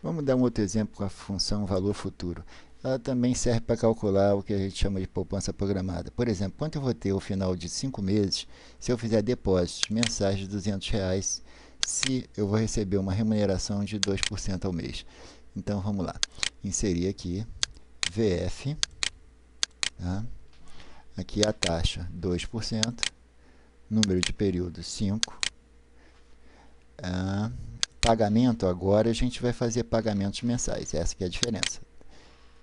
Vamos dar um outro exemplo com a função valor futuro. Ela também serve para calcular o que a gente chama de poupança programada. Por exemplo, quanto eu vou ter ao final de 5 meses se eu fizer depósitos mensais de R$ 200, se eu vou receber uma remuneração de 2% ao mês. Então vamos lá, inserir aqui VF, tá? Aqui a taxa 2%, número de períodos 5, pagamento agora a gente vai fazer pagamentos mensais, essa que é a diferença.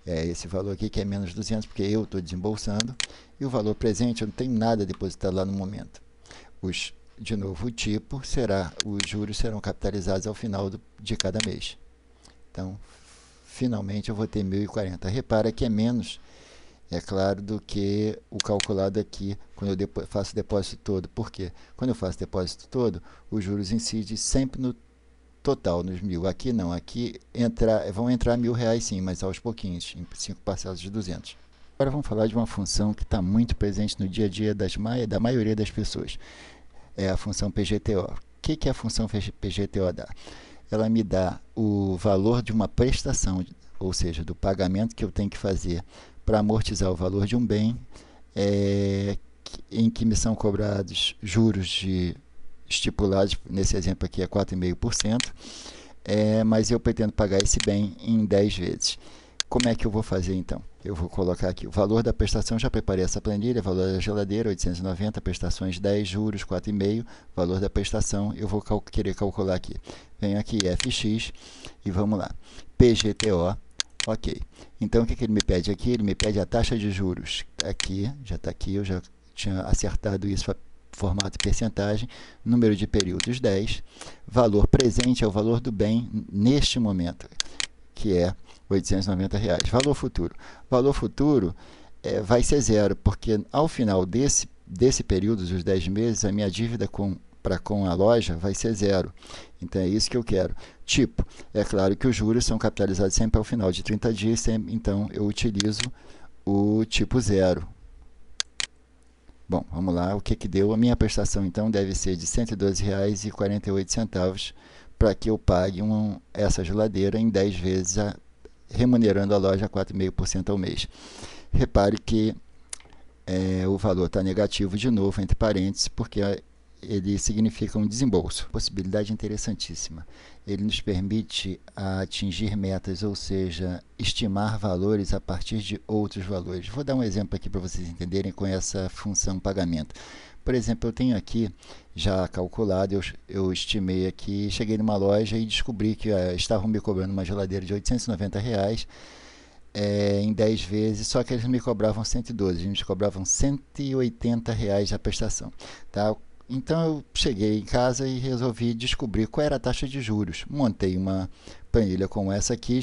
É esse valor aqui que é menos 200 porque eu estou desembolsando, e o valor presente eu não tenho nada depositado lá no momento. De novo, o tipo será, os juros serão capitalizados ao final de cada mês. Então, finalmente eu vou ter 1.040. Repara que é menos, é claro, do que o calculado aqui quando eu faço o depósito todo. Por quê? Quando eu faço o depósito todo, os juros incidem sempre no total, nos 1.000. Aqui não, aqui vão entrar R$ 1.000 sim, mas aos pouquinhos, em 5 parcelas de 200. Agora vamos falar de uma função que está muito presente no dia a dia da maioria das pessoas. É a função PGTO. O que a função PGTO dá? Ela me dá o valor de uma prestação, ou seja, do pagamento que eu tenho que fazer para amortizar o valor de um bem, em que me são cobrados juros estipulados, nesse exemplo aqui é 4,5%, mas eu pretendo pagar esse bem em 10 vezes. Como é que eu vou fazer então? Eu vou colocar aqui o valor da prestação, já preparei essa planilha, valor da geladeira 890, prestações 10, juros 4,5, valor da prestação, eu vou querer calcular aqui. Venho aqui FX e vamos lá. PGTO, ok. Então o que ele me pede aqui? Ele me pede a taxa de juros. Aqui, já está aqui, eu já tinha acertado isso para formato e percentagem, número de períodos 10, valor presente é o valor do bem neste momento, que é R$ 890. Valor futuro vai ser zero, porque ao final desse período, dos 10 meses, a minha dívida com a loja vai ser zero. Então é isso que eu quero. Tipo, é claro que os juros são capitalizados sempre ao final de 30 dias, então eu utilizo o tipo zero. Bom, vamos lá, o que deu? A minha prestação então deve ser de R$ 112,48 para que eu pague essa geladeira em 10 vezes, remunerando a loja 4,5% ao mês. Repare que o valor está negativo de novo, entre parênteses, porque ele significa um desembolso. Possibilidade interessantíssima. Ele nos permite atingir metas, ou seja, estimar valores a partir de outros valores. Vou dar um exemplo aqui para vocês entenderem com essa função pagamento. Por exemplo, eu tenho aqui já calculado, eu estimei aqui, cheguei numa loja e descobri que estavam me cobrando uma geladeira de R$ 890, em 10 vezes, só que eles me cobravam 112, eles me cobravam R$ 180 a prestação. Tá? Então eu cheguei em casa e resolvi descobrir qual era a taxa de juros. Montei uma planilha como essa aqui,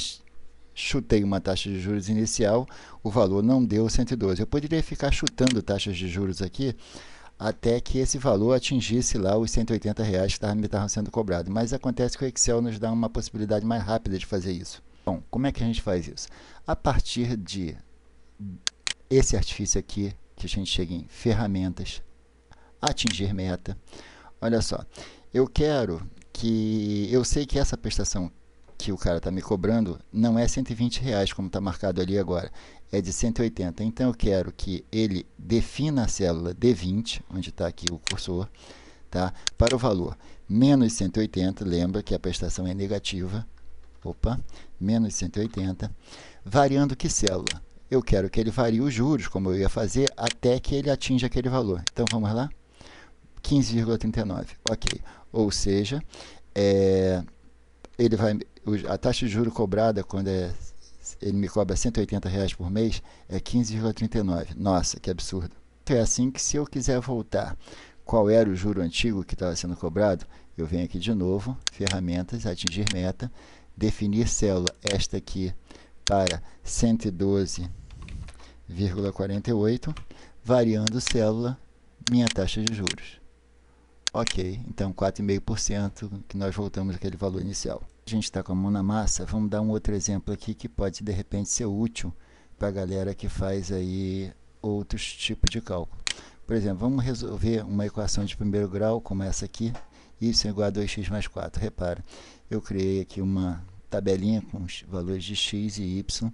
chutei uma taxa de juros inicial, o valor não deu 112. Eu poderia ficar chutando taxas de juros aqui até que esse valor atingisse lá os R$ 180 que me estavam sendo cobrados. Mas acontece que o Excel nos dá uma possibilidade mais rápida de fazer isso. Bom, como é que a gente faz isso? A partir de esse artifício aqui, que a gente chega em ferramentas, atingir meta. Olha só, eu sei que essa prestação que o cara está me cobrando não é R$ 120, como está marcado ali agora, é de 180. Então eu quero que ele defina a célula D20, onde está aqui o cursor, tá? Para o valor menos 180, lembra que a prestação é negativa, menos 180, variando que célula? Eu quero que ele varie os juros, como eu ia fazer, até que ele atinja aquele valor. Então vamos lá? 15,39, ok. Ou seja, a taxa de juros cobrada quando ele me cobra R$ 180 por mês é 15,39. Nossa, que absurdo. Então é assim que, se eu quiser voltar qual era o juro antigo que estava sendo cobrado, eu venho aqui de novo, ferramentas, atingir meta, definir célula, esta aqui, para 112,48, variando célula, minha taxa de juros. Ok, então 4,5% que nós voltamos àquele valor inicial. A gente está com a mão na massa, vamos dar um outro exemplo aqui que pode de repente ser útil para a galera que faz aí outros tipos de cálculo. Por exemplo, vamos resolver uma equação de primeiro grau como essa aqui, y igual a 2x mais 4. Repara, eu criei aqui uma tabelinha com os valores de x e y.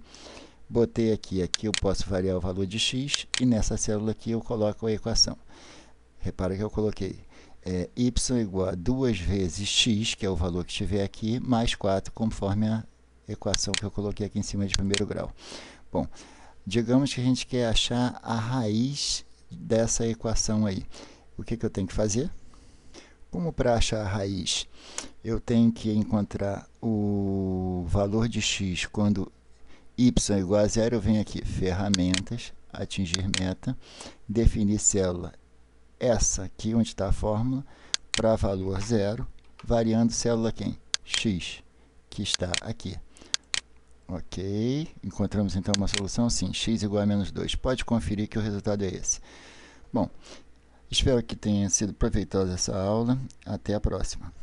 Botei aqui eu posso variar o valor de x, e nessa célula aqui eu coloco a equação. Repara que eu coloquei y igual a 2 vezes x, que é o valor que estiver aqui, mais 4, conforme a equação que eu coloquei aqui em cima de primeiro grau. Bom, digamos que a gente quer achar a raiz dessa equação aí. O que eu tenho que fazer? Como para achar a raiz, eu tenho que encontrar o valor de x quando y igual a zero, eu venho aqui, ferramentas, atingir meta, definir célula, essa aqui onde está a fórmula, para valor zero, variando célula quem? X, que está aqui. Ok, encontramos então uma solução? Sim, x igual a menos 2. Pode conferir que o resultado é esse. Bom, espero que tenha sido proveitosa essa aula. Até a próxima.